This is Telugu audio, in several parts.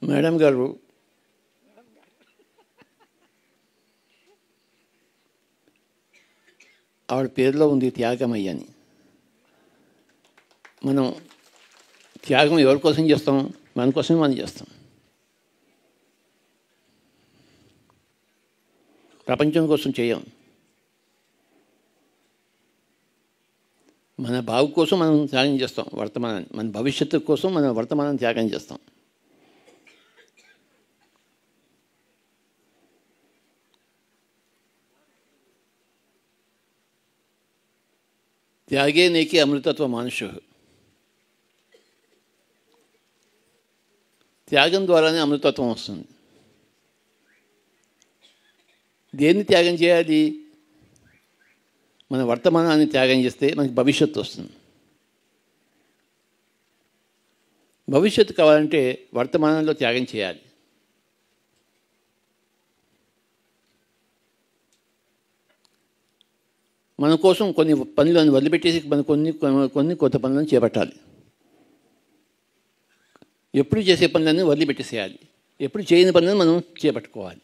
మేడం గారు ఆవిడ పేరులో ఉంది త్యాగమయ్య అని. మనం త్యాగం ఎవరి కోసం చేస్తాం? మన కోసమే మనం చేస్తాం. ప్రపంచం కోసం చేయం. మన బాగు కోసం మనం త్యాగం చేస్తాం వర్తమానాన్ని. మన భవిష్యత్తు కోసం మన వర్తమానాన్ని త్యాగం చేస్తాం. త్యాగే నేకి అమృతత్వ మానుషు. త్యాగం ద్వారానే అమృతత్వం వస్తుంది. దేన్ని త్యాగం చేయాలి? మన వర్తమానాన్ని త్యాగం చేస్తే మనకి భవిష్యత్తు వస్తుంది. భవిష్యత్తు కావాలంటే వర్తమానంలో త్యాగం చేయాలి. మన కోసం కొన్ని పనులను వదిలిపెట్టేసి మన కొన్ని కొత్త పనులను చేపట్టాలి. ఎప్పుడు చేసే పనులను వదిలిపెట్టేసేయాలి. ఎప్పుడు చేయని పనులను మనం చేపట్టుకోవాలి.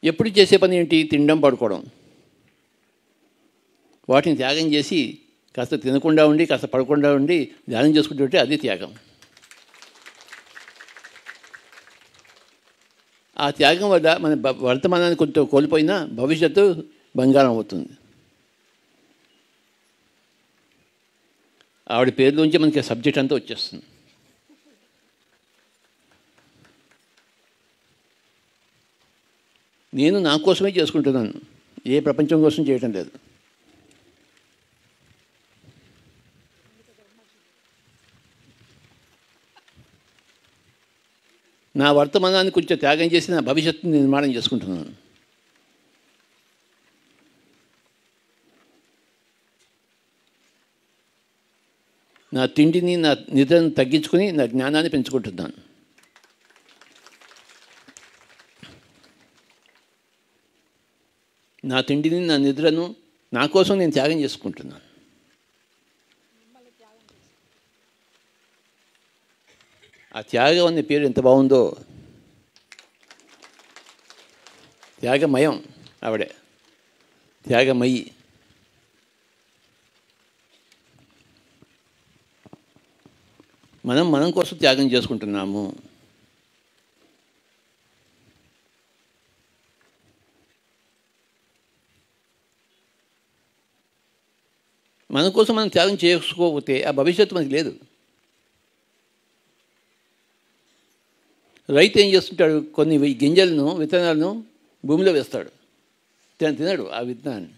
ఎప్పుడు చేసే పని ఏంటి? తినడం, పడుకోవడం. వాటిని త్యాగం చేసి కాస్త తినకుండా ఉండి కాస్త పడకుండా ఉండి ధ్యానం చేసుకుంటుంటే అది త్యాగం. ఆ త్యాగం వల్ల మన వర్తమానాన్ని కొంచెం కోల్పోయినా భవిష్యత్తు బంగారం అవుతుంది. ఆవిడ పేరులోంచి మనకి సబ్జెక్ట్ అంతా వచ్చేస్తుంది. నేను నా కోసమే చేసుకుంటున్నాను, ఏ ప్రపంచం కోసం చేయటం లేదు. నా వర్తమానాన్ని కొంచెం త్యాగం చేసి నా భవిష్యత్తుని నిర్మాణం చేసుకుంటున్నాను. నా తిండిని, నా నిద్రను తగ్గించుకొని నా జ్ఞానాన్ని పెంచుకుంటున్నాను. నా తిండిని, నా నిద్రను నా కోసం నేను త్యాగం చేసుకుంటున్నాను. ఆ త్యాగం అనే పేరు ఎంత బాగుందో. త్యాగమయం ఆవిడే, త్యాగమయి. మనం కోసం త్యాగం చేసుకుంటున్నాము. మన కోసం మనం త్యాగం చేసుకోకపోతే ఆ భవిష్యత్తు మనకి లేదు. రైతు ఏం చేస్తుంటాడు? కొన్ని గింజలను, విత్తనాలను భూమిలో వేస్తాడు. తినడు ఆ విత్తనాన్ని,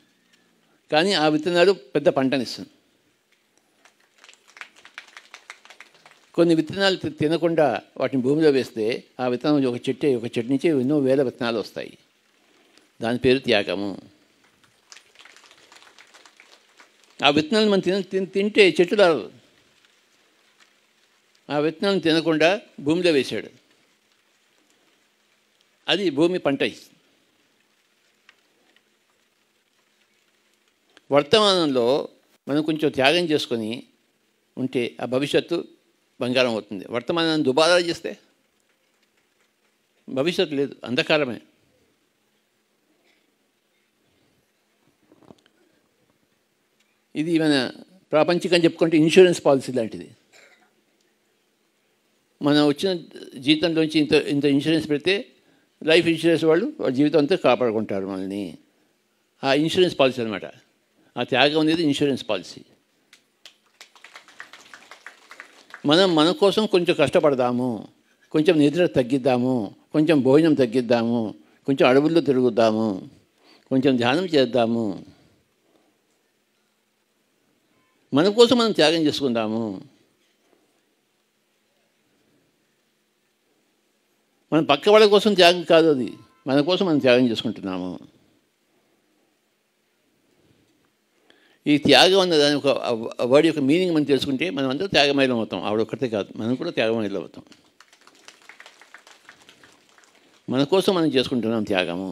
కానీ ఆ విత్తనాలు పెద్ద పంటనిస్తుంది. కొన్ని విత్తనాలు తినకుండా వాటిని భూమిలో వేస్తే ఆ విత్తనం ఒక చెట్టు నుంచి ఎన్నో వేల విత్తనాలు వస్తాయి. దాని పేరు త్యాగము. ఆ విత్తనాలను మనం తింటే చెట్టు రాదు. ఆ విత్తనాలను తినకుండా భూమిలో వేశాడు, అది భూమి పంట ఇస్తుంది. వర్తమానంలో మనం కొంచెం త్యాగం చేసుకొని ఉంటే ఆ భవిష్యత్తు బంగారం అవుతుంది. వర్తమానాన్ని దుబారా చేస్తే భవిష్యత్తు లేదు, అంధకారమే. ఇది మన ప్రాపంచికం చెప్పుకుంటే ఇన్సూరెన్స్ పాలసీ లాంటిది. మనం వచ్చిన జీతంలోంచి ఇంత ఇన్సూరెన్స్ పెడితే లైఫ్ ఇన్సూరెన్స్ వాళ్ళ జీవితం అంతా కాపాడుకుంటారు మనల్ని. ఆ ఇన్సూరెన్స్ పాలసీ అనమాట. ఆ త్యాగం అనేది ఇన్సూరెన్స్ పాలసీ. మన కోసం కొంచెం కష్టపడదాము, కొంచెం నిద్ర తగ్గిద్దాము, కొంచెం భోజనం తగ్గిద్దాము, కొంచెం అడవుల్లో తిరుగుద్దాము, కొంచెం ధ్యానం చేద్దాము. మన కోసం మనం త్యాగం చేసుకుందాము. మన పక్క వాళ్ళ కోసం త్యాగం కాదు, అది మన కోసం మనం త్యాగం చేసుకుంటున్నాము. ఈ త్యాగం అన్న దాని ఒక వర్డ్ యొక్క మీనింగ్ మనం తెలుసుకుంటే మనం అందరూ త్యాగమయం అవుతాం. ఆవిడ ఒక్కటే కాదు, మనం కూడా త్యాగమయం అవుతాం. మన కోసం మనం చేసుకుంటున్నాం త్యాగము.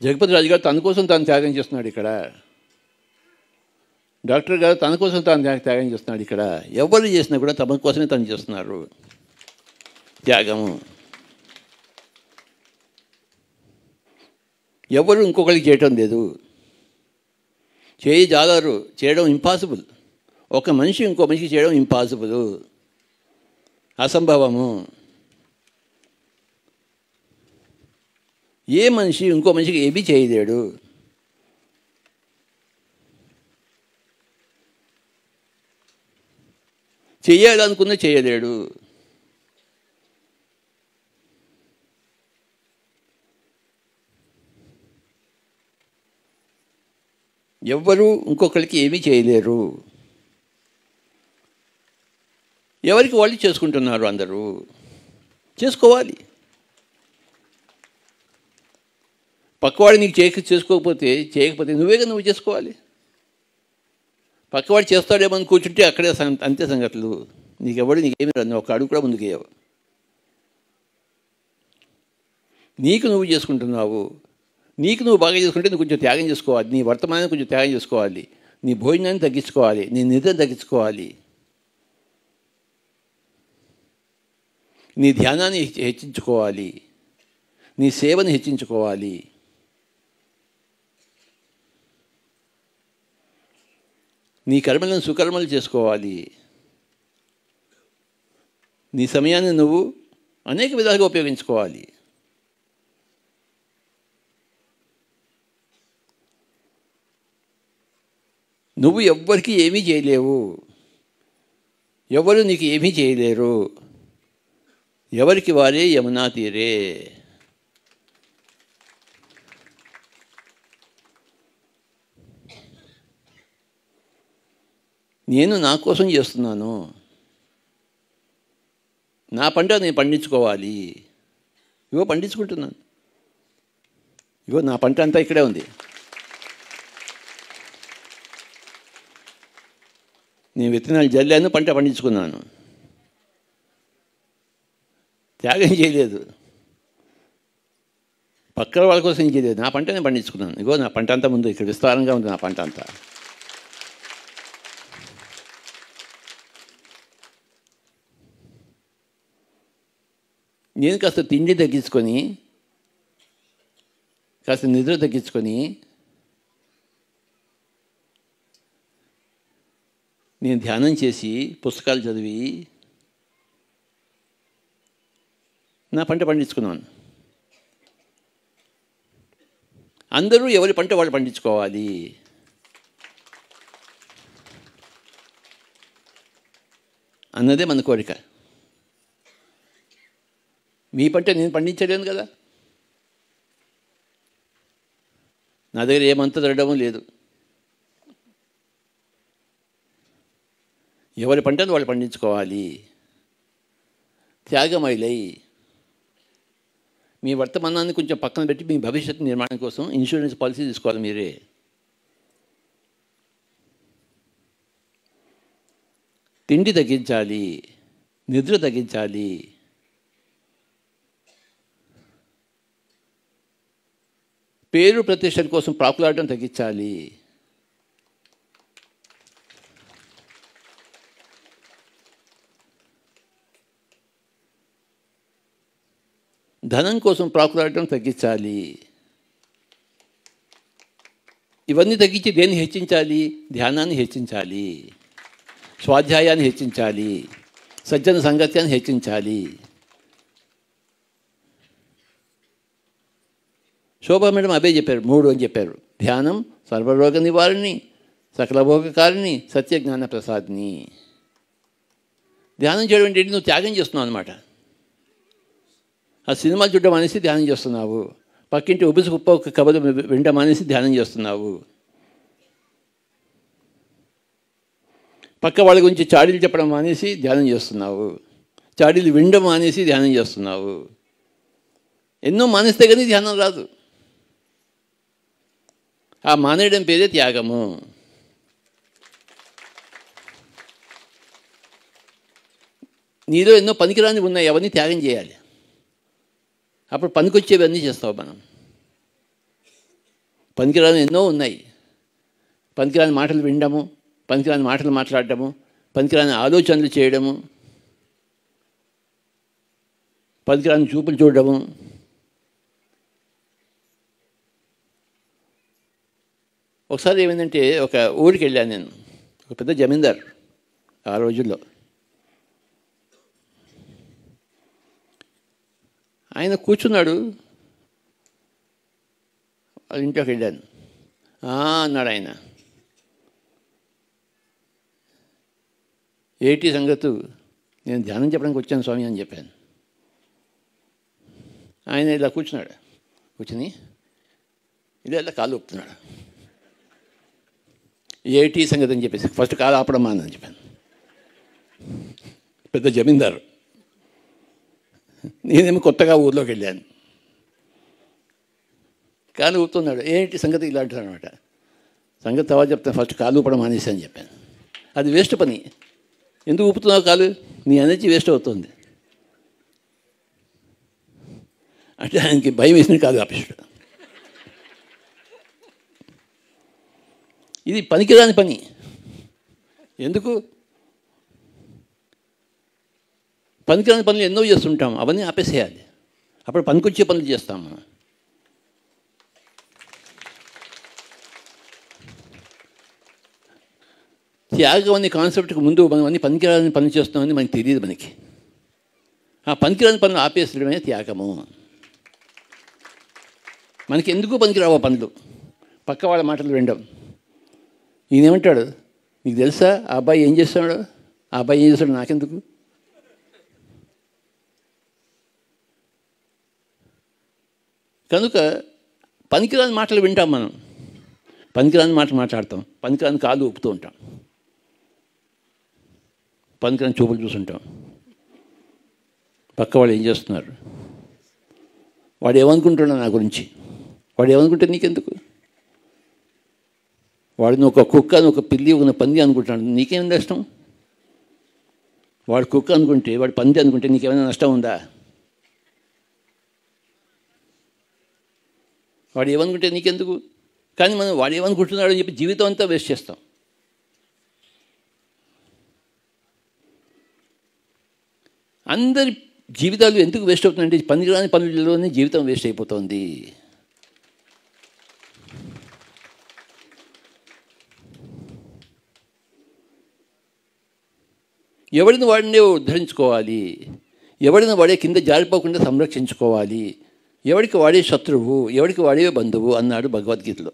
జగపతి రాజు గారు తన కోసం తాను త్యాగం చేస్తున్నాడు ఇక్కడ. డాక్టర్ గారు తన కోసం తాను త్యాగం చేస్తున్నాడు ఇక్కడ. ఎవరు చేసినా కూడా తమ కోసమే తను చేస్తున్నారు త్యాగము. ఎవరు ఇంకొకరికి చేయటం లేదు, చేయజాలరు, చేయడం ఇంపాసిబుల్. ఒక మనిషి ఇంకో మనిషికి చేయడం ఇంపాసిబుల్, అసంభవము. ఏ మనిషి ఇంకో మనిషికి ఏమీ చేయలేడు. చేయాలనుకున్న చేయలేడు. ఎవ్వరూ ఇంకొకరికి ఏమీ చేయలేరు. ఎవరికి వాళ్ళు చేసుకుంటున్నారు, అందరూ చేసుకోవాలి. పక్కవాడు నీకు చేయకపోతే నువ్వేగా నువ్వు చేసుకోవాలి. పక్కవాడు చేస్తాడేమని కూర్చుంటే అక్కడే అంతే సంగతులు. నీకేమీ రాదు, ఒక అడుగు కూడా ముందుకేయవు. నీకు నువ్వు చేసుకుంటున్నావు. నీకు నువ్వు బాగా చేసుకుంటే నువ్వు కొంచెం త్యాగం చేసుకోవాలి. నీ వర్తమానాన్ని కొంచెం త్యాగం చేసుకోవాలి. నీ భోజనాన్ని తగ్గించుకోవాలి. నీ నిద్రను తగ్గించుకోవాలి. నీ ధ్యానాన్ని హెచ్చించుకోవాలి. నీ సేవను హెచ్చించుకోవాలి. నీ కర్మలను సుకర్మలు చేసుకోవాలి. నీ సమయాన్ని నువ్వు అనేక విధాలుగా ఉపయోగించుకోవాలి. నువ్వు ఎవ్వరికి ఏమీ చేయలేవు. ఎవరు నీకు ఏమీ చేయలేరు. ఎవరికి వారే యమునా తీరే. నేను నా కోసం చేస్తున్నాను. నా పంట నేను పండించుకోవాలి. ఇగో పండించుకుంటున్నాను. ఇగో నా పంట అంతా ఇక్కడే ఉంది. నేను విత్తనాలు జల్లాను, పంట పండించుకున్నాను. త్యాగం చేయలేదు. పక్కన వాళ్ళ కోసం ఏం చేయలేదు. నా పంట నేను పండించుకున్నాను. ఇగో నా పంట అంతా ముందు ఇక్కడ విస్తారంగా ఉంది. నా పంట అంతా నేను కాస్త తిండి తగ్గించుకొని, కాస్త నిద్ర తగ్గించుకొని, నేను ధ్యానం చేసి పుస్తకాలు చదివి నా పంట పండించుకున్నాను. అందరూ ఎవరి పంట వాళ్ళు పండించుకోవాలి. అన్నదే మన కోరిక. మీ పంట నేను పండించలేను కదా. నా దగ్గర ఏమంత దొరకడం లేదు. ఎవరి పంటను వాళ్ళు పండించుకోవాలి. త్యాగమైలై మీ వర్తమానాన్ని కొంచెం పక్కన పెట్టి మీ భవిష్యత్తు నిర్మాణం కోసం ఇన్సూరెన్స్ పాలసీ తీసుకోవాలి మీరే. తిండి తగ్గించాలి, నిద్ర తగ్గించాలి, పేరు ప్రతిష్టల కోసం ప్రాకులాడడం తగ్గించాలి. ధనం కోసం ప్రాకులాడటం తగ్గించాలి. ఇవన్నీ తగ్గించి దేన్ని హెచ్చించాలి? ధ్యానాన్ని హెచ్చించాలి, స్వాధ్యాయాన్ని హెచ్చించాలి, సజ్జన సంగత్యాన్ని హెచ్చించాలి. శోభా మేడం అదే చెప్పారు, 3 అని చెప్పారు. ధ్యానం సర్వరోగ నివారిణి, సకల భోగకారిణి, సత్యజ్ఞాన ప్రసాదిని. ధ్యానం చేయడం ఏంటి? నువ్వు త్యాగం చేస్తున్నావు అనమాట. ఆ సినిమాలు చూడడం అనేసి ధ్యానం చేస్తున్నావు. పక్కింటి ఉబిసి కుప్ప ఒక కబలు వినడం అనేసి ధ్యానం చేస్తున్నావు. పక్క వాళ్ళ గురించి చాడీలు చెప్పడం అనేసి ధ్యానం చేస్తున్నావు. చాడీలు వినడం అనేసి ధ్యానం చేస్తున్నావు. ఎన్నో మానేస్తే కానీ ధ్యానం రాదు. ఆ మానేయడం పేరే త్యాగము. నీలో ఎన్నో పనికిరాని ఉన్నాయి, అవన్నీ త్యాగం చేయాలి. అప్పుడు పనికొచ్చేవన్నీ చేస్తావు మనం. పనికిరాని ఎన్నో ఉన్నాయి. పనికిరాని మాటలు వినడము, పనికిరాని మాటలు మాట్లాడటము, పనికిరాని ఆలోచనలు చేయడము, పనికిరాని చూపులు చూడడము. ఒకసారి ఏమైందంటే ఒక ఊరికి వెళ్ళాను నేను. ఒక పెద్ద జమీందార్ ఆ రోజుల్లో. ఆయన కూర్చున్నాడు. వాళ్ళ ఇంట్లోకి వెళ్ళాను. అన్నాడు ఆయన. ఏటి సంగతు? నేను ధ్యానం చెప్పడానికి వచ్చాను స్వామి అని చెప్పాను. ఆయన ఇలా కూర్చున్నాడు. కూర్చుని ఇలా కాలు ఊపుతున్నాడు. ఏటి సంగతి అని చెప్పేసి ఫస్ట్ కాలు ఆపడమా అని చెప్పాను. పెద్ద జమీందారు. నేనేమో కొత్తగా ఊర్లోకి వెళ్ళాను. కాలు ఊపుతున్నాడు. ఏంటి సంగతి ఇలా అంటారు అనమాట. సంగతి తర్వాత చెప్తాను, ఫస్ట్ కాలు ఊపడం మానేసి అని చెప్పాను. అది వేస్ట్ పని. ఎందుకు ఊపుతున్నావు కాలు? నీ ఎనర్జీ వేస్ట్ అవుతుంది అంటే ఆయనకి భయం వేసిన కాదు ఆపేసాడు. ఇది పనికిరాని పని. ఎందుకు? పనికిరాని పనులు ఎన్నో చేస్తుంటాం, అవన్నీ ఆపేసేయాలి. అప్పుడు పనికొచ్చే పనులు చేస్తాం మనం. త్యాగం అనే కాన్సెప్ట్కి ముందు మనం అన్ని పనికిరాని పనులు చేస్తామని మనకి తెలియదు. మనకి ఆ పనికిరాని పనులు ఆపేసడమే త్యాగము. మనకి ఎందుకు పనికిరావు పనులు? పక్క వాళ్ళ మాటలు వినడం. ఈయనేమంటాడు, నీకు తెలుసా ఆ అబ్బాయి ఏం చేస్తాడు, ఆ అబ్బాయి ఏం చేస్తాడు, నాకెందుకు? కనుక పనికిరాని మాటలు వింటాం మనం. పనికిరాని మాటలు మాట్లాడతాం. పనికిరాని కాలు ఊపుతూ ఉంటాం. పనికిరాని చూపులు చూస్తుంటాం. పక్క వాళ్ళు ఏం చేస్తున్నారు, వాడు ఏమనుకుంటున్నాడు నా గురించి, వాడు ఏమనుకుంటే నీకెందుకు? వాడిని ఒక కుక్క, ఒక పిల్లి, ఒక పంది అనుకుంటున్నాడు, నీకేం నష్టం? వాడు కుక్క అనుకుంటే, వాడు పంది అనుకుంటే నీకేమైనా నష్టం ఉందా? వాడు ఏమనుకుంటే నీకెందుకు? కానీ మనం వాడు ఏమనుకుంటున్నాడు అని చెప్పి జీవితం అంతా వేస్ట్ చేస్తాం. అందరి జీవితాలు ఎందుకు వేస్ట్ అవుతుందంటే పనికిరాని పనులలోనే జీవితం వేస్ట్ అయిపోతుంది. ఎవడిని వాడినే ఉద్ధరించుకోవాలి, ఎవడిని వాడే కింద జారిపోకుండా సంరక్షించుకోవాలి, ఎవడికి వాడే శత్రువు, ఎవడికి వాడే బంధువు అన్నాడు భగవద్గీతలో.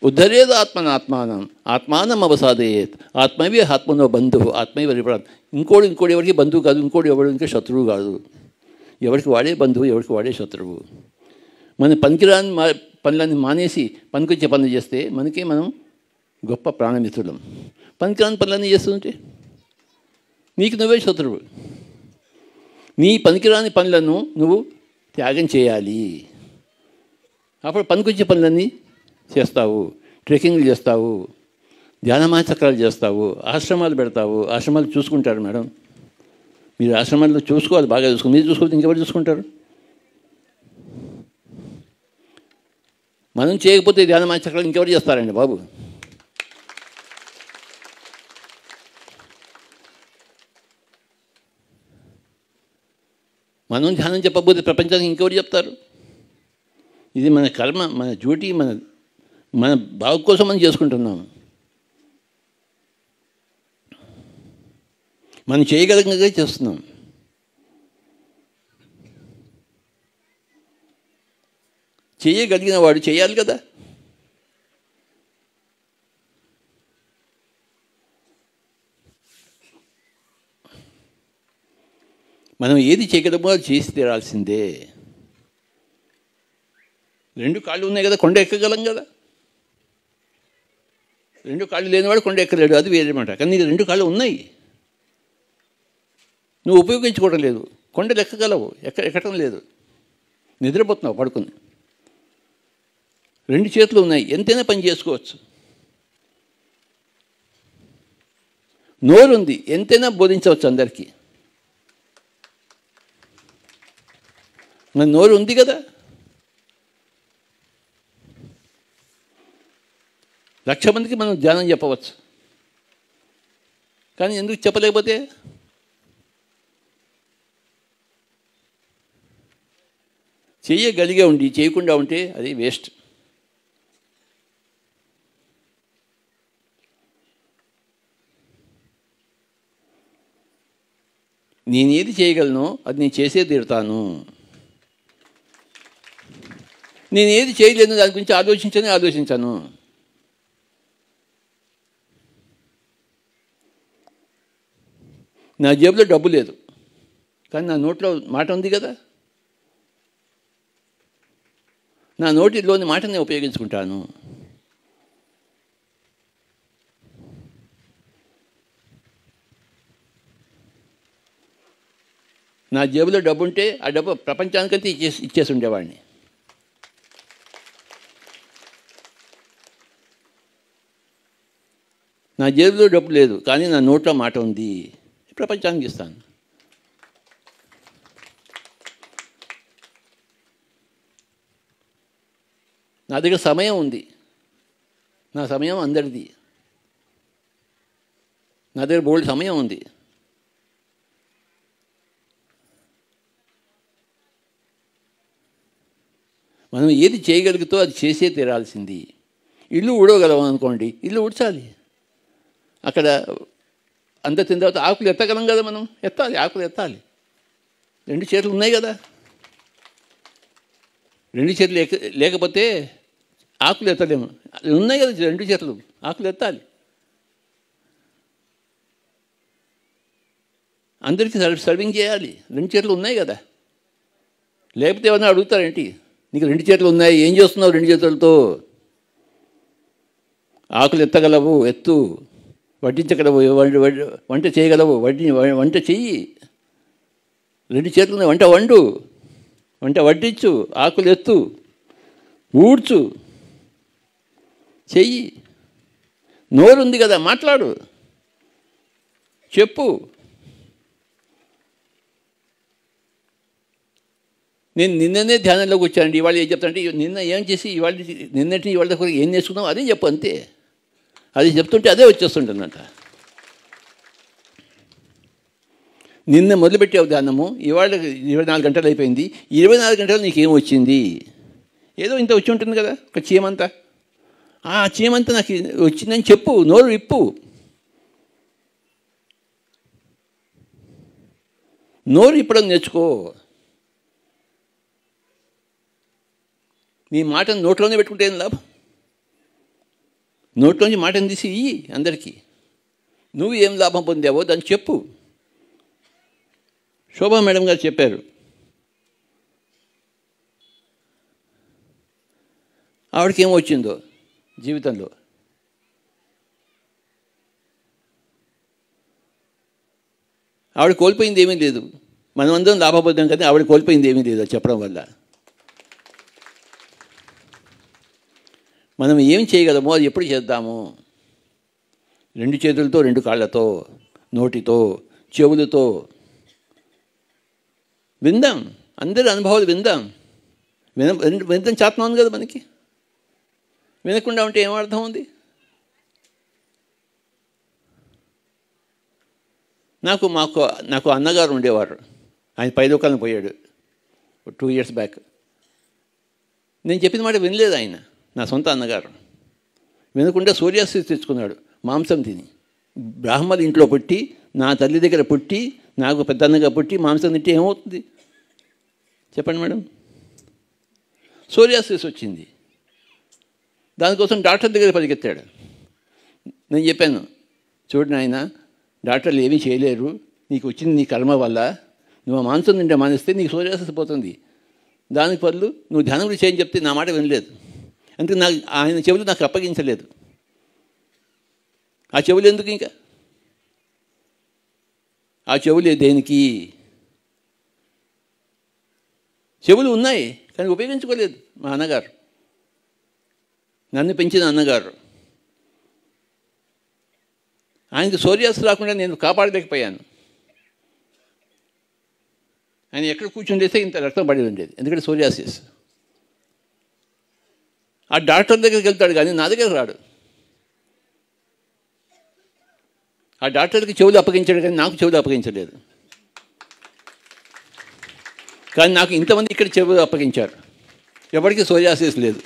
ఉద్ధరేది ఆత్మనాత్మానం ఆత్మానం అవసాదేత్ ఆత్మవే ఆత్మనో బంధువు ఆత్మైవ విపరాత్. ఇంకోటి ఎవరికి బంధువు కాదు, ఇంకోటి ఎవరికి శత్రువు కాదు. ఎవరికి వాడే బంధువు, ఎవరికి వాడే శత్రువు. మన పనికిరాని పనులన్నీ మానేసి పనికొచ్చే పనులు చేస్తే మనకే మనం గొప్ప ప్రాణమిత్రులం. పనికిరాని పనులన్నీ చేస్తుంటే నీకు నువ్వే శత్రువు. నీ పనికిరాని పనులను నువ్వు త్యాగం చేయాలి. అప్పుడు పనికొచ్చే పనులన్నీ చేస్తావు. ట్రెక్కింగ్లు చేస్తావు, ధ్యానమాచక్రాలు చేస్తావు, ఆశ్రమాలు పెడతావు. ఆశ్రమాలు చూసుకుంటారు మేడం. మీరు ఆశ్రమాల్లో చూసుకోవాలి, బాగా చూసుకోవాలి. మీరు చూసుకోవాలి, ఇంకెవరు చూసుకుంటారు? మనం చేయకపోతే ధ్యానమాచక్రాలు ఇంకెవరు చేస్తారండి బాబు? మనం ధ్యానం చెప్పకపోతే ప్రపంచానికి ఇంకెవరు చెప్తారు? ఇది మన కర్మ, మన డ్యూటీ, మన బాగు కోసం మనం చేసుకుంటున్నాము. మనం చేయగలిగినదే చేస్తున్నాం. చేయగలిగిన వాడు చేయాలి కదా. మనం ఏది చేయగలమో అది చేసి తీరాల్సిందే. 2 కాళ్ళు ఉన్నాయి కదా, కొండ ఎక్కగలం కదా. 2 కాళ్ళు లేనివాడు కొండ ఎక్కలేడు, అది వేరే మాట. కానీ నీకు 2 కాళ్ళు ఉన్నాయి, నువ్వు ఉపయోగించుకోవడం లేదు. కొండలు ఎక్కగలవు, ఎక్కడం లేదు, నిద్రపోతున్నావు పడుకుని. 2 చేతులు ఉన్నాయి, ఎంతైనా పని చేసుకోవచ్చు. నోరు ఉంది, ఎంతైనా బోధించవచ్చు అందరికీ. మన నోరు ఉంది కదా. 1,00,000 మందికి మనం ధ్యానం చెప్పవచ్చు. కానీ ఎందుకు చెప్పలేకపోతే? చేయగలిగే ఉండి చేయకుండా ఉంటే అది వేస్ట్. నేనేది చేయగలను అది నేను చేసే తీరుతాను. నేనేది చేయలేను దాని గురించి ఆలోచించాను. నా జేబులో డబ్బు లేదు, కానీ నా నోట్లో మాట ఉంది కదా. నా నోటిలోని మాటని ఉపయోగించుకుంటాను. నా జేబులో డబ్బు ఉంటే ఆ డబ్బు ప్రపంచానికంతా ఇచ్చేసి ఉండేవాడిని. నా జేబులో డబ్బు లేదు, కానీ నా నోట్లో మాట ఉంది, ప్రపంచానికి ఇస్తాను. నా దగ్గర సమయం ఉంది, నా సమయం అందరిది. నా దగ్గర బోల్డ్ సమయం ఉంది. మనం ఏది చేయగలుగుతో అది చేసే తీరాల్సింది. ఇల్లు ఊడవగలం అనుకోండి, ఇల్లు ఊడ్చాలి. అక్కడ అంత తిన్న తర్వాత ఆకులు ఎత్తగలం కదా, మనం ఎత్తాలి, ఆకులు ఎత్తాలి. 2 చేతులు ఉన్నాయి కదా. 2 చేతులు లేకపోతే ఆకులు ఎత్తలేము. ఉన్నాయి కదా 2 చేతులు, ఆకులు ఎత్తాలి. అందరికీ సర్వింగ్ చేయాలి. 2 చేతులు ఉన్నాయి కదా. లేకపోతే ఏమన్నా అడుగుతారేంటి, నీకు 2 చేతులు ఉన్నాయి, ఏం చేస్తున్నావు 2 చేతులతో? ఆకులు ఎత్తగలవు, ఎత్తు. వడ్డించగలవు, వంట చేయగలవు, వంట చెయ్యి. 2 చేతులు ఉన్నాయి, వంట వండు, వంట వడ్డించు, ఆకులు ఎత్తు, ఊడ్చు, చెయ్యి. నోరు ఉంది కదా, మాట్లాడు, చెప్పు. నేను నిన్ననే ధ్యానంలోకి వచ్చానండి, ఇవాళ ఏం చెప్తానంటే నిన్న ఏం చేసి నిన్నటి ఇవాళ ఏం నేర్చుకున్నావు అదే చెప్పు, అంతే. అది చెప్తుంటే అదే వచ్చేస్తుంటుందంట. నిన్న మొదలుపెట్టావు ధ్యానము, ఇవాళ 24 గంటలు అయిపోయింది. 24 గంటలు నీకేం వచ్చింది? ఏదో ఇంత వచ్చి ఉంటుంది కదా, ఒక చీమంతా. ఆ చీమంతా నాకు వచ్చిందని చెప్పు, నోరు విప్పు. నోరు ఇప్పడం నేర్చుకో. నీ మాటను నోట్లోనే పెట్టుకుంటే ఏం లాభం? నోట్లోంచి మాటను తీసి ఇయ్యి అందరికీ. నువ్వు ఏం లాభం పొందావో దాన్ని చెప్పు. శోభా మేడం గారు చెప్పారు, ఆవిడకి ఏమొచ్చిందో జీవితంలో. ఆవిడ కోల్పోయింది ఏమీ లేదు, మనమందరం లాభపడ్డాం కానీ ఆవిడ కోల్పోయింది ఏమీ లేదు చెప్పడం వల్ల. మనం ఏం చేయగలమో అది ఎప్పుడు చేద్దాము. 2 చేతులతో, 2 కాళ్ళతో, నోటితో, చెవులతో విందాం. అందరి అనుభవాలు విందాం. వినడం చేతనం ఉంది కదా మనకి. వినకుండా ఉంటే ఏమర్థం ఉంది? నాకు అన్నగారు ఉండేవారు. ఆయన పైలోకాలను పోయాడు 2 years బ్యాక్. నేను చెప్పిన మాట వినలేదు ఆయన, నా సొంత అన్నగారు. వినకుండా సోరియాసిస్ తెచ్చుకున్నాడు మాంసం తిని. బ్రాహ్మణ ఇంట్లో పుట్టి, నా తల్లి దగ్గర పుట్టి, నాకు పెద్ద అన్నగా పుట్టి మాంసం తింటే ఏమవుతుంది చెప్పండి మేడం? సోరియాసిస్ వచ్చింది. దానికోసం డాక్టర్ దగ్గర పరిగెత్తాడు. నేను చెప్పాను, చూడు నాయన, డాక్టర్లు ఏమీ చేయలేరు, నీకు వచ్చింది నీ కర్మ వల్ల. నువ్వు మాంసం తింటే మానేస్తే నీకు సోరియాసిస్ పోతుంది. దానికి బదులు నువ్వు ధ్యానం గురించి చేయని చెప్తే నా మాట వినలేదు. అందుకే ఆయన చెవులు నాకు అప్పగించలేదు. ఆ చెవులు ఎందుకు? ఇంకా ఆ చెవులు దేనికి? చెవులు ఉన్నాయి కానీ ఉపయోగించుకోలేదు మా అన్నగారు, నన్ను పెంచిన అన్నగారు. ఆయనకి సోరియాసిస్ రాకుండా నేను కాపాడలేకపోయాను. ఆయన ఎక్కడ కూర్చుండేస్తే ఇంత రక్తం పడి ఉండేది, ఎందుకంటే సోరియాసిస్. ఆ డాక్టర్ దగ్గరికి వెళ్తాడు కానీ నా దగ్గర రాడు. ఆ డాక్టర్కి చెవులు అప్పగించాడు, కానీ నాకు చెవులు అప్పగించలేదు. కానీ నాకు ఇంతమంది ఇక్కడ చెవులు అప్పగించారు, ఎవరికి సోరియాసిస్ లేదు.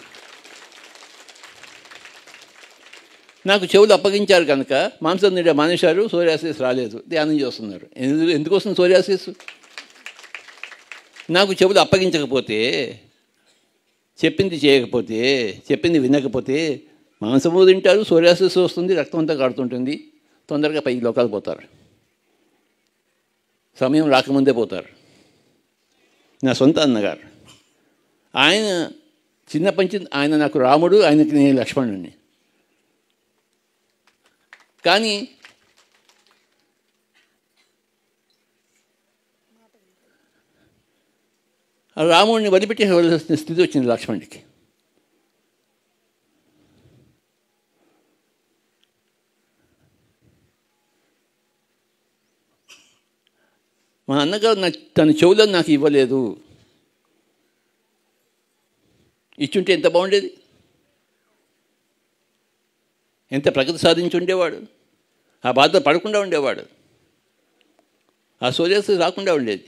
నాకు చెవులు అప్పగించారు కనుక మాంసం తింటే మానేశారు, సోరియాసిస్ రాలేదు, ధ్యానం చేస్తున్నారు. ఎందుకోసం సోరియాసిస్? నాకు చెవులు అప్పగించకపోతే, చెప్పింది చేయకపోతే, చెప్పింది వినకపోతే మాంసము తింటారు, సోరియాసిస్ వస్తుంది, రక్తం అంతా కాడుతుంటుంది, తొందరగా పైకి లోకాలు పోతారు, సమయం రాకముందే పోతారు. నా సొంత అన్నగారు ఆయన చిన్నప్పటి నుంచి ఆయన నాకు రాముడు, ఆయనకి నేను లక్ష్మణుడిని. కానీ రాముడిని వదిలిపెట్టేవలసిన స్థితి వచ్చింది లక్ష్మణుడికి. మా అన్నగారు తన చెవులను నాకు ఇవ్వలేదు, ఇచ్చుంటే ఎంత బాగుండేది, ఎంత ప్రగతి సాధించి ఉండేవాడు, ఆ బాధ పడకుండా ఉండేవాడు, ఆ సోరియాసిస్ రాకుండా ఉండేది.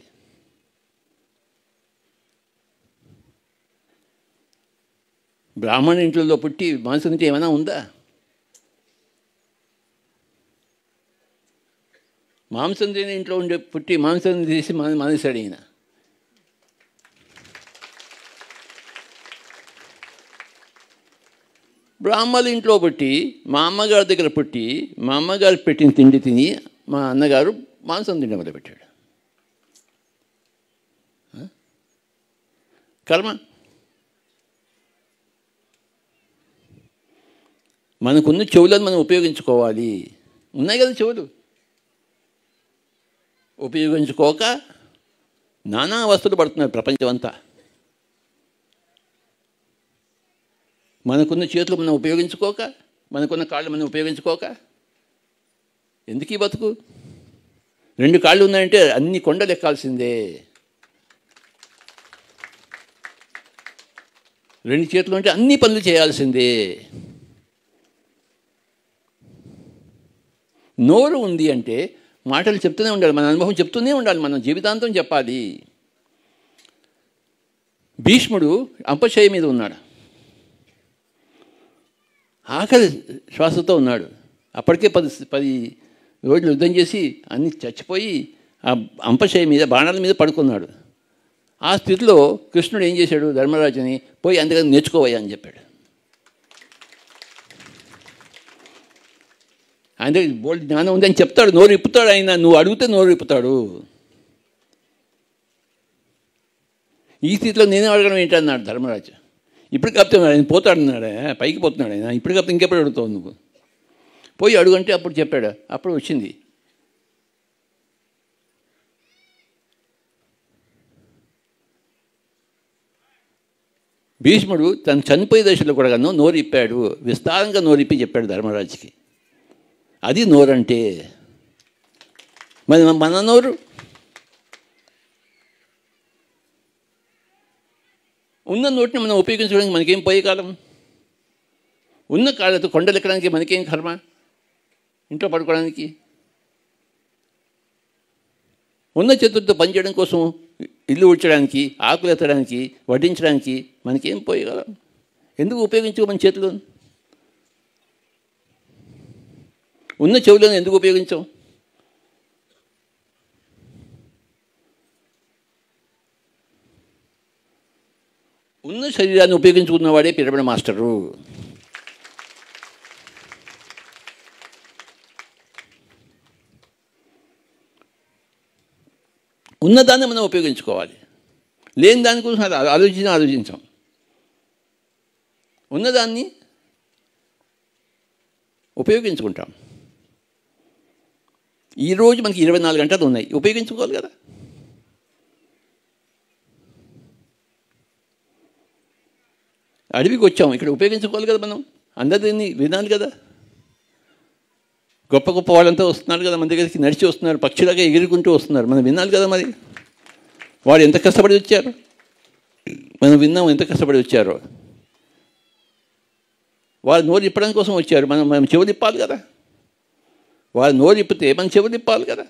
బ్రాహ్మణ ఇంట్లో పుట్టి మాంసం తింటే ఏమైనా ఉందా? మాంసం తినే ఇంట్లో ఉండే పుట్టి మాంసం తీసి మానేశాడు ఈయన. బ్రాహ్మణుల ఇంట్లో పుట్టి మా అమ్మగారి దగ్గర పుట్టి మా అమ్మగారు పెట్టిన తిండి తిని మా అన్నగారు మాంసం తిండి మొదలుపెట్టాడు. కర్మ. మనకున్న చెవులను మనం ఉపయోగించుకోవాలి. ఉన్నాయి కదా చెవులు, ఉపయోగించుకోక నానా అవస్థలు పడుతున్నారు ప్రపంచం అంతా. మనకున్న చేతులు మనం ఉపయోగించుకోక, మనకున్న కాళ్ళు మనం ఉపయోగించుకోక ఎందుకు ఈ బతుకు? 2 కాళ్ళు ఉన్నాయంటే అన్ని కొండలు ఎక్కాల్సిందే, 2 చేతులు ఉంటే అన్ని పనులు చేయాల్సిందే. నోరు ఉంది అంటే మాటలు చెప్తూనే ఉండాలి, మన అనుభవం చెప్తూనే ఉండాలి, మనం జీవితాంతం చెప్పాలి. భీష్ముడు అంపశయ్య మీద ఉన్నాడు, ఆఖరి శ్వాసతో ఉన్నాడు. అప్పటికే 10 రోజులు యుద్ధం చేసి అన్ని చచ్చిపోయి ఆ అంపశయ్య మీద బాణాల మీద పడుకున్నాడు. ఆ స్థితిలో కృష్ణుడు ఏం చేశాడు? ధర్మరాజుని పోయి అందుకని నేర్చుకోవయ్యా అని చెప్పాడు. ఆయన దగ్గర బోల్డ్ జ్ఞానం ఉంది అని చెప్తాడు, నోరు ఇప్పుతాడు ఆయన. నువ్వు అడిగితే నోరు ఇప్పుతాడు. ఈ స్థితిలో నేనే అడగడం ఏంటన్నాడు ధర్మరాజు. ఇప్పుడు కాకపోతే ఆయన పోతాడన్నాడు, పైకి పోతున్నాడు ఆయన. ఇప్పుడు కాకపోతే ఇంకెప్పుడు అడుగుతావు నువ్వు? పోయి అడుగంటే అప్పుడు చెప్పాడు. అప్పుడు వచ్చింది. భీష్ముడు తను చనిపోయే దశలో కూడా నోరు ఇప్పాడు, విస్తారంగా నోరిప్పి చెప్పాడు ధర్మరాజుకి. అది నోరంటే. మన నోరు ఉన్న నోటిని మనం ఉపయోగించుకోవడానికి మనకేం పోయే కాలం? ఉన్న కాళ్ళతో కొండలు ఎక్కడానికి మనకేం కర్మ? ఇంట్లో పడుకోవడానికి. ఉన్న చేతులతో పనిచేయడం కోసం, ఇల్లు ఉడ్చడానికి, ఆకులు ఎత్తడానికి, వడ్డించడానికి మనకేం పోయగలం? ఎందుకు ఉపయోగించుకో మన చేతులు? ఉన్న చెవులను ఎందుకు ఉపయోగించాం? ఉన్న శరీరాన్ని ఉపయోగించుకున్నవాడే పిరమిడ్ మాస్టరు. ఉన్నదాన్ని మనం ఉపయోగించుకోవాలి, లేని దానికోసం ఆలోచించాం. ఉన్నదాన్ని ఉపయోగించుకుంటాం. ఈరోజు మనకి 24 గంటలు ఉన్నాయి, ఉపయోగించుకోవాలి కదా. అడవికి వచ్చాం, ఇక్కడ ఉపయోగించుకోవాలి కదా మనం. అందరినీ వినాలి కదా. గొప్ప గొప్ప వాళ్ళంతా వస్తున్నారు కదా మన దగ్గరికి, నడిచి వస్తున్నారు, పక్షులాగా ఎగురుకుంటూ వస్తున్నారు. మనం వినాలి కదా మరి. వాడు ఎంత కష్టపడి వచ్చారు, మనం విన్నాం ఎంత కష్టపడి వచ్చారో. వాళ్ళు నోరు ఇప్పడం కోసం వచ్చారు, మనం చెవులు ఇప్పాలి కదా. వారు నోరు ఇప్పితే మనం చెవులు ఇప్పాలి కదా.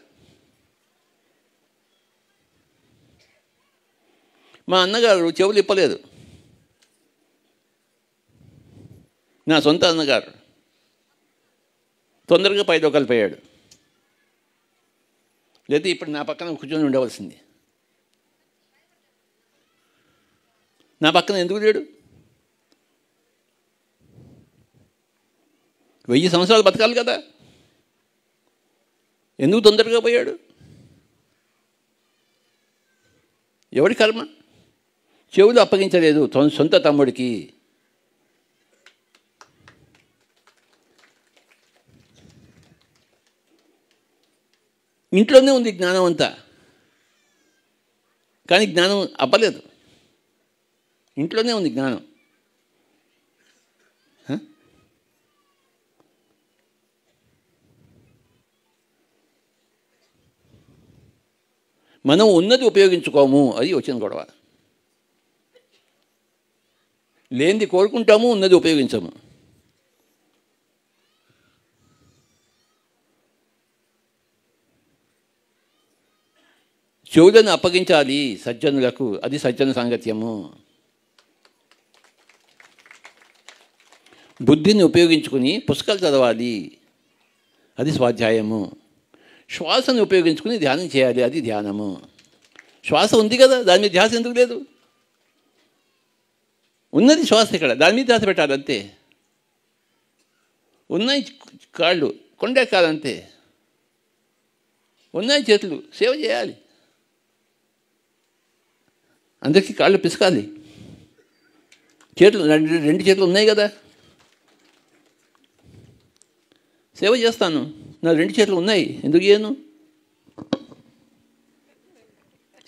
మా అన్నగారు చెవులు ఇప్పలేదు. నా సొంత అన్నగారు తొందరగా పైలోకాలు పోయాడు. లేదా ఇప్పుడు నా పక్కన కూర్చొని ఉండవలసింది. నా పక్కన ఎందుకు లేడు? 1000 సంవత్సరాలు బతకాలి కదా, ఎందుకు తొందరగా పోయాడు? ఎవడి కర్మ? చెవులు అప్పగించలేదు సొంత తమ్ముడికి. ఇంట్లోనే ఉంది జ్ఞానం అంతా, కానీ జ్ఞానం అవ్వలేదు. ఇంట్లోనే ఉంది జ్ఞానం. మనం ఉన్నది ఉపయోగించుకోము, అది వచ్చిన గొడవ. లేనిది కోరుకుంటాము, ఉన్నది ఉపయోగించము. చెవులను అప్పగించాలి సజ్జనులకు, అది సజ్జన సాంగత్యము. బుద్ధిని ఉపయోగించుకుని పుస్తకాలు చదవాలి, అది స్వాధ్యాయము. శ్వాసను ఉపయోగించుకుని ధ్యానం చేయాలి, అది ధ్యానము. శ్వాస ఉంది కదా, దాని మీద ధ్యాస ఎందుకు లేదు? ఉన్నది శ్వాస, ఇక్కడ దాని మీద ధ్యాస పెట్టాలి అంతే. ఉన్నాయి కాళ్ళు, కొండెక్కాలంతే. ఉన్నాయి చేతులు, సేవ చేయాలి. అందరికీ కాళ్ళు పిసకాలి. చేతులు, 2 చేతులు ఉన్నాయి కదా, సేవ చేస్తాను. నా 2 చేతులు ఉన్నాయి, ఎందుకు చేయను?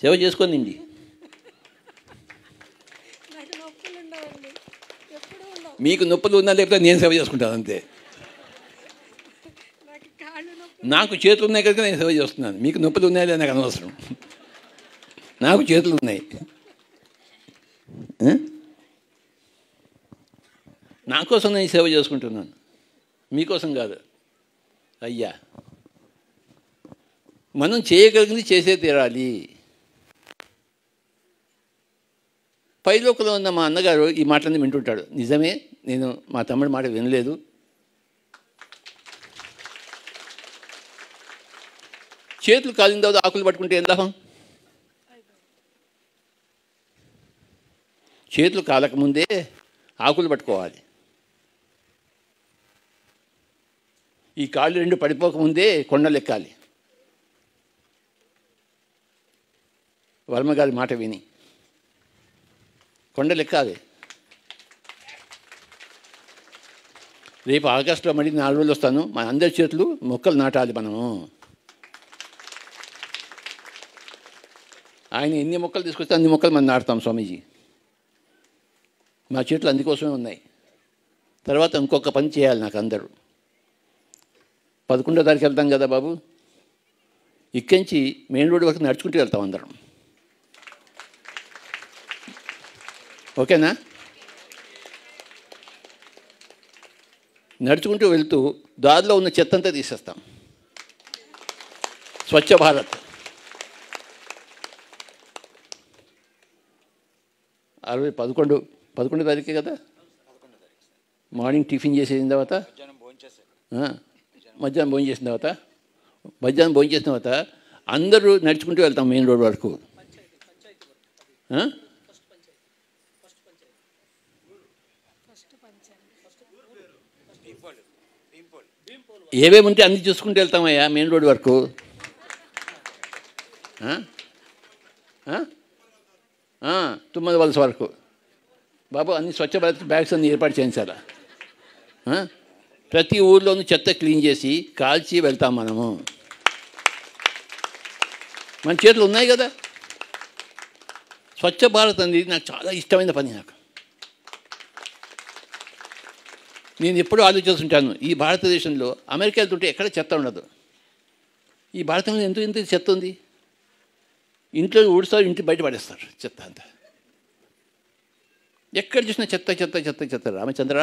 సేవ చేసుకోనండి. మీకు నొప్పులు ఉన్నా లేకపోతే నేను సేవ చేసుకుంటాను అంతే. నాకు చేతులు ఉన్నాయి కనుక నేను సేవ చేస్తున్నాను. మీకు నొప్పులు ఉన్నాయో లేదు నాకు అనవసరం. నాకు చేతులు ఉన్నాయి. నా కోసం నేను సేవ చేసుకుంటున్నాను, మీకోసం కాదు. అయ్యా, మనం చేయగలిగింది చేసే తీరాలి. పైలోకంలో ఉన్న మా అన్నగారు ఈ మాటలన్నీ వింటుంటాడు. నిజమే, నేను మా తమ్ముడి మాట వినలేదు. చేతులు కాలిన తర్వాత ఆకులు పట్టుకుంటే ఏం లాభం? చేతులు కాలకముందే ఆకులు పట్టుకోవాలి. ఈ కాళ్ళు 2 పడిపోకముందే కొండలు ఎక్కాలి. వర్మగారి మాట విని కొండలు ఎక్కాలి. రేపు ఆగస్టులో మళ్ళీ 4 రోజులు వస్తాను. మన అందరి చేతులు మొక్కలు నాటాలి మనము. ఆయన ఎన్ని మొక్కలు తీసుకొస్తే అన్ని మొక్కలు మనం నాటుతాం స్వామీజీ. మా చేతులు అందుకోసమే ఉన్నాయి. తర్వాత ఇంకొక పని చేయాలి నాకు అందరూ. 11వ తారీఖు వెళ్తాం కదా బాబు, ఇక్కడి నుంచి మెయిన్ రోడ్ వరకు నడుచుకుంటూ వెళ్తాం అందరం. ఓకేనా? నడుచుకుంటూ వెళ్తూ దారిలో ఉన్న చెత్త అంతా తీసేస్తాం. స్వచ్ఛ భారత్. 11వ తారీఖే కదా. మార్నింగ్ టిఫిన్ చేసేసిన తర్వాత, మధ్యాహ్నం భోజనం చేసిన తర్వాత అందరూ నడుచుకుంటూ వెళ్తాం మెయిన్ రోడ్ వరకు. ఏవేమి ఉంటే అన్నీ చూసుకుంటూ వెళ్తామయ్యా మెయిన్ రోడ్ వరకు. తుమ్మల వలస వరకు బాబు అన్ని స్వచ్ఛ భారత్ బ్యాగ్స్ అన్ని ఏర్పాటు చేయించాలా. ప్రతి ఊర్లోనూ చెత్త క్లీన్ చేసి కాల్చి వెళ్తాం మనము. మన చేతులు ఉన్నాయి కదా. స్వచ్ఛ భారత్ అనేది నాకు చాలా ఇష్టమైన పని. నేను ఎప్పుడూ ఆలోచిస్తుంటాను, ఈ భారతదేశంలో అమెరికా వెళ్తుంటే ఎక్కడ చెత్త ఉండదు. ఈ భారతంలో ఎంత చెత్త ఉంది. ఇంట్లో ఊడుస్తారు, ఇంటి బయట పడేస్తారు చెత్త అంతా. ఎక్కడ చూసినా చెత్త చెత్త చెత్త చెత్త. రామచంద్ర,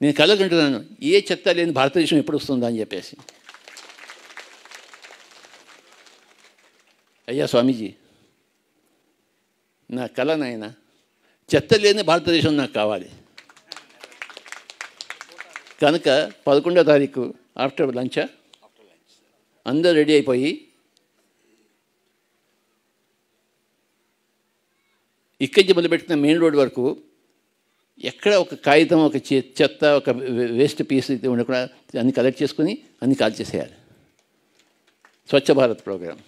నేను కలగంటున్నాను, ఏ చెత్త లేని భారతదేశం ఎప్పుడు వస్తుందా అని చెప్పేసి. అయ్యా స్వామీజీ, నా కళ నాయన, చెత్త లేని భారతదేశం నాకు కావాలి. కనుక 11వ తారీఖు ఆఫ్టర్ లంచా అందరూ రెడీ అయిపోయి ఇక్కడి నుంచి మొదలుపెట్టిన మెయిన్ రోడ్ వరకు ఎక్కడ ఒక కాగితం, ఒక చెత్త, ఒక వేస్ట్ పీస్ ఉండకుండా అన్ని కలెక్ట్ చేసుకుని అన్ని కాల్ చేసేయాలి. స్వచ్ఛ భారత్ ప్రోగ్రాం.